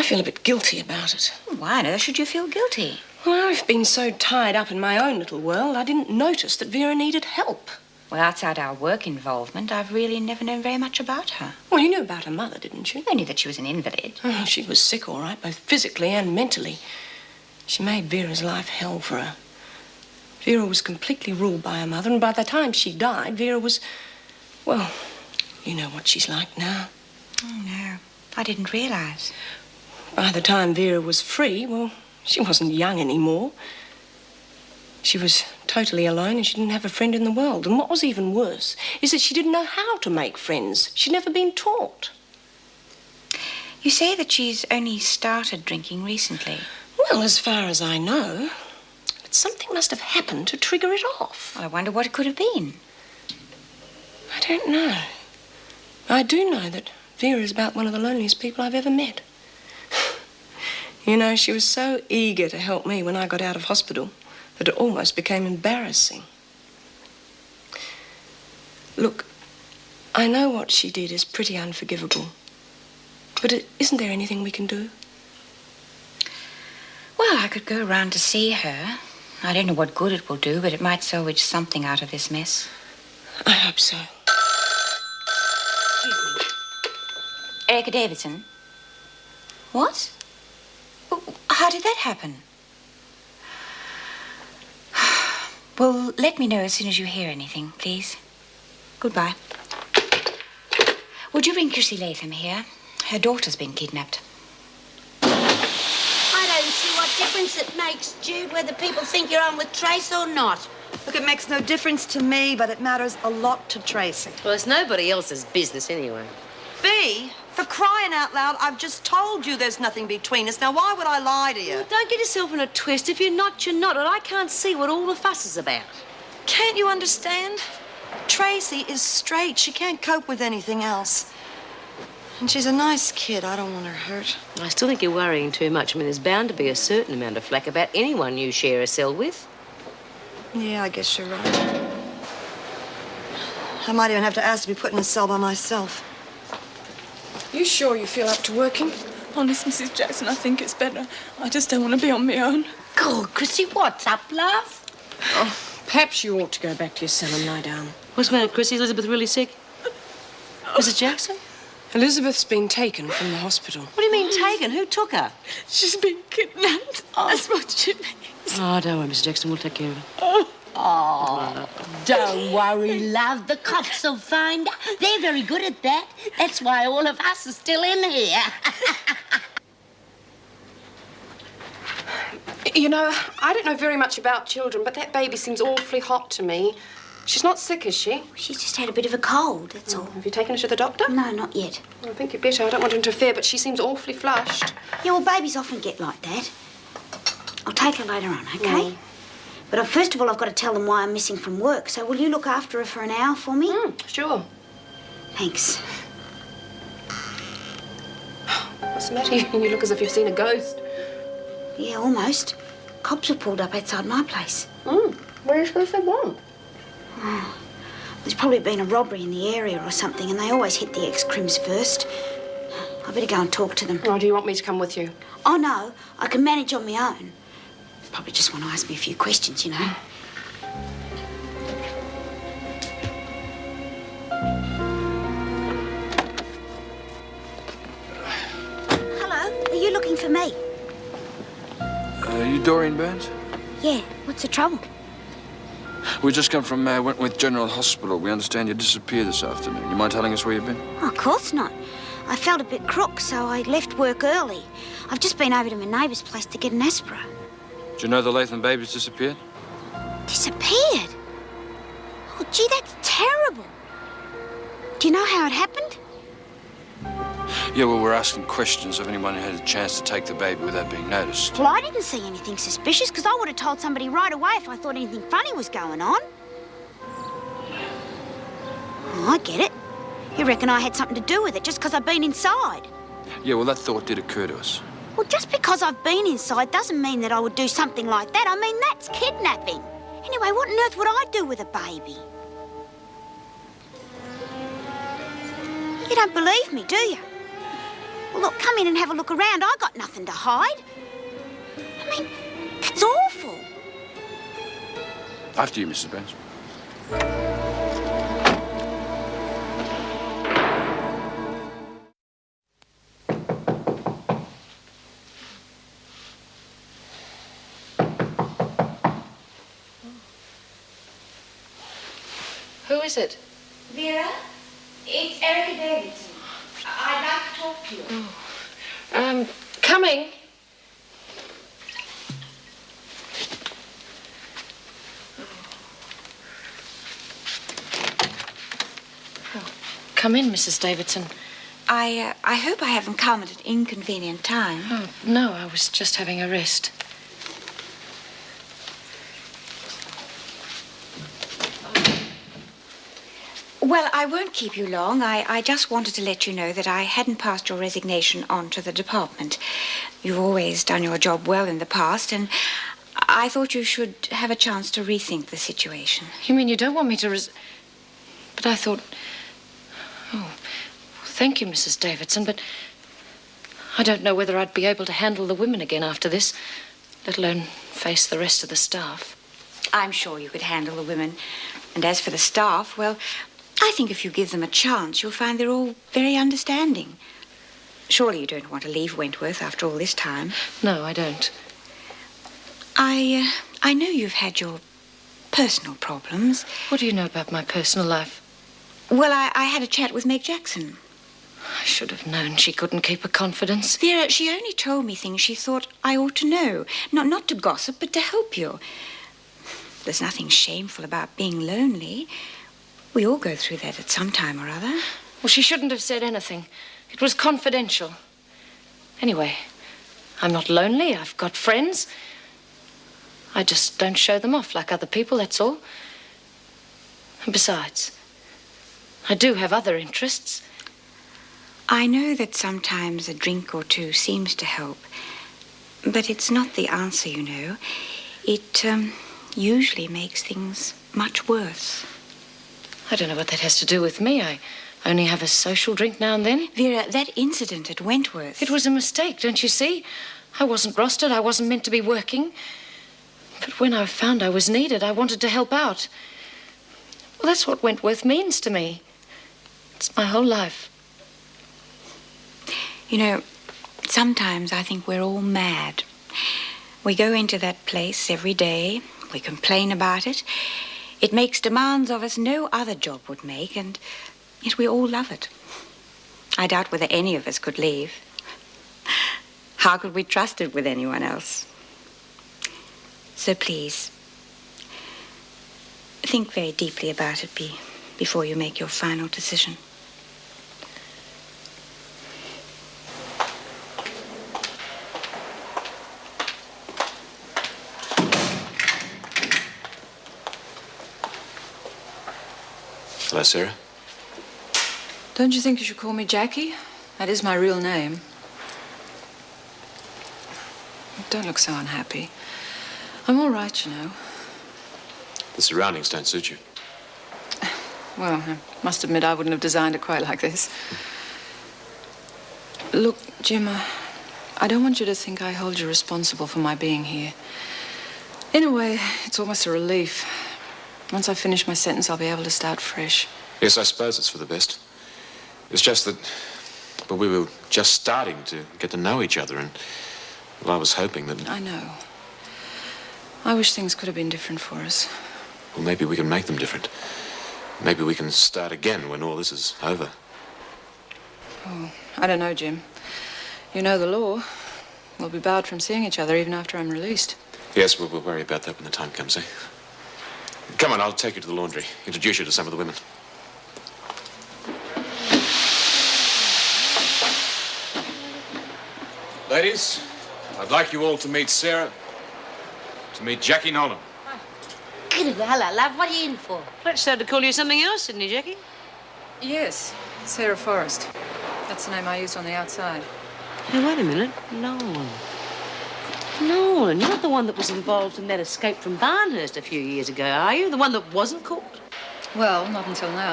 feel a bit guilty about it. Why on earth should you feel guilty? Well, I've been so tied up in my own little world, I didn't notice that Vera needed help. Well, outside our work involvement, I've really never known very much about her. Well, you knew about her mother, didn't you? I knew that she was an invalid. Oh, she was sick, all right, both physically and mentally. She made Vera's life hell for her. Vera was completely ruled by her mother, and by the time she died, Vera was... Well, you know what she's like now. Oh, no. I didn't realise. By the time Vera was free, well, she wasn't young anymore. She was totally alone and she didn't have a friend in the world. And what was even worse is that she didn't know how to make friends. She'd never been taught. You say that she's only started drinking recently. Well, as far as I know. But something must have happened to trigger it off. Well, I wonder what it could have been. I don't know. I do know that Vera is about one of the loneliest people I've ever met. You know, she was so eager to help me when I got out of hospital that it almost became embarrassing. Look, I know what she did is pretty unforgivable. But isn't there anything we can do? Well, I could go around to see her. I don't know what good it will do, but it might salvage something out of this mess. I hope so. Excuse me. Erica Davidson? What? How did that happen? Well, let me know as soon as you hear anything, please. Goodbye. Would you bring Chrissy Latham here? Her daughter's been kidnapped. I don't see what difference it makes, Jude, whether people think you're on with Trace or not. Look, it makes no difference to me, but it matters a lot to Tracy. Well, it's nobody else's business anyway. B, for crying out loud, I've just told you there's nothing between us. Now, why would I lie to you? Well, don't get yourself in a twist. If you're not, you're not. And I can't see what all the fuss is about. Can't you understand? Tracy is straight. She can't cope with anything else. And she's a nice kid. I don't want her hurt. I still think you're worrying too much. I mean, there's bound to be a certain amount of flack about anyone you share a cell with. Yeah, I guess you're right. I might even have to ask to be put in a cell by myself. You sure you feel up to working? Honest, Mrs. Jackson, I think it's better. I just don't want to be on my own. God, Chrissy, what's up, love? Oh, perhaps you ought to go back to your cell and lie down. What's the matter, Chrissy? Elizabeth really sick? Mrs. Jackson? Elizabeth's been taken from the hospital. What do you mean taken? Who took her? She's been kidnapped. That's what she means. Oh, don't worry, Mrs. Jackson. We'll take care of her. Oh, don't worry, love. The cops will find her. They're very good at that. That's why all of us are still in here. You know, I don't know very much about children, but that baby seems awfully hot to me. She's not sick, is she? She's just had a bit of a cold, that's all. Have you taken her to the doctor? No, not yet. Well, I think you'd better. I don't want to interfere, but she seems awfully flushed. Yeah, well, babies often get like that. I'll take her later on, OK? But first of all, I've got to tell them why I'm missing from work. So will you look after her for an hour for me? Sure. Thanks. What's the matter? You look as if you've seen a ghost. Yeah, almost. Cops were pulled up outside my place. Where are you supposed to want? Oh, there's probably been a robbery in the area or something, and they always hit the ex-crims first. I better go and talk to them. Oh, do you want me to come with you? Oh, no. I can manage on my own. Probably just want to ask me a few questions, you know. Hello. Are you looking for me? Are you Doreen Burns? Yeah. What's the trouble? We just come from Wentworth General Hospital. We understand you disappeared this afternoon. You mind telling us where you've been? Oh, of course not. I felt a bit crook, so I left work early. I've just been over to my neighbour's place to get an aspirate. Do you know the Latham baby's disappeared? Disappeared? Oh, gee, that's terrible. Do you know how it happened? Yeah, well, we're asking questions of anyone who had a chance to take the baby without being noticed. Well, I didn't see anything suspicious, because I would have told somebody right away if I thought anything funny was going on. Oh, I get it. You reckon I had something to do with it just because I've been inside? Yeah, well, that thought did occur to us. Well, just because I've been inside doesn't mean that I would do something like that. I mean, that's kidnapping. Anyway, what on earth would I do with a baby? You don't believe me, do you? Well, look, come in and have a look around. I got nothing to hide. I mean, that's awful. After you, Mrs. Benz. Who is it? Vera, it's Erica Davidson. I'd like to talk to you. Coming. Oh, come in, Mrs. Davidson. I hope I haven't come at an inconvenient time. Oh, no, I was just having a rest. Well, I won't keep you long. I just wanted to let you know that I hadn't passed your resignation on to the department. You've always done your job well in the past, and I thought you should have a chance to rethink the situation. You mean you don't want me to But I thought... Oh, thank you, Mrs. Davidson, but I don't know whether I'd be able to handle the women again after this, let alone face the rest of the staff. I'm sure you could handle the women. And as for the staff, well, I think if you give them a chance, you'll find they're all very understanding. Surely you don't want to leave Wentworth after all this time. No, I don't. I know you've had your personal problems. What do you know about my personal life? Well, I had a chat with Meg Jackson. I should have known she couldn't keep a confidence. Vera, she only told me things she thought I ought to know. Not to gossip, but to help you. There's nothing shameful about being lonely. We all go through that at some time or other. Well, she shouldn't have said anything. It was confidential. Anyway, I'm not lonely. I've got friends. I just don't show them off like other people, that's all. And besides, I do have other interests. I know that sometimes a drink or two seems to help, but it's not the answer, you know. It usually makes things much worse. I don't know what that has to do with me. I only have a social drink now and then. Vera, that incident at Wentworth... It was a mistake, don't you see? I wasn't rostered. I wasn't meant to be working. But when I found I was needed, I wanted to help out. Well, that's what Wentworth means to me. It's my whole life. You know, sometimes I think we're all mad. We go into that place every day. We complain about it. It makes demands of us no other job would make, and yet we all love it. I doubt whether any of us could leave. How could we trust it with anyone else? So please, think very deeply about it before you make your final decision. Hello, Sarah. Don't you think you should call me Jackie? That is my real name. Don't look so unhappy. I'm all right, you know. The surroundings don't suit you. Well, I must admit I wouldn't have designed it quite like this. Look, Jim, I don't want you to think I hold you responsible for my being here. In a way, it's almost a relief. Once I finish my sentence, I'll be able to start fresh. Yes, I suppose it's for the best. It's just that, well, we were just starting to get to know each other, and well, I was hoping that... I know. I wish things could have been different for us. Well, maybe we can make them different. Maybe we can start again when all this is over. Oh, I don't know, Jim. You know the law. We'll be barred from seeing each other even after I'm released. Yes, we'll worry about that when the time comes, eh? Come on, I'll take you to the laundry. Introduce you to some of the women. Ladies, I'd like you all to meet Sarah, to meet Jackie Nolan. Hello, love. What are you in for? Fletch started to call you something else, didn't he, Jackie? Yes, Sarah Forrest. That's the name I used on the outside. Hey, wait a minute. Nolan. Nolan, you're not the one that was involved in that escape from Barnhurst a few years ago, are you? The one that wasn't caught? Well, not until now.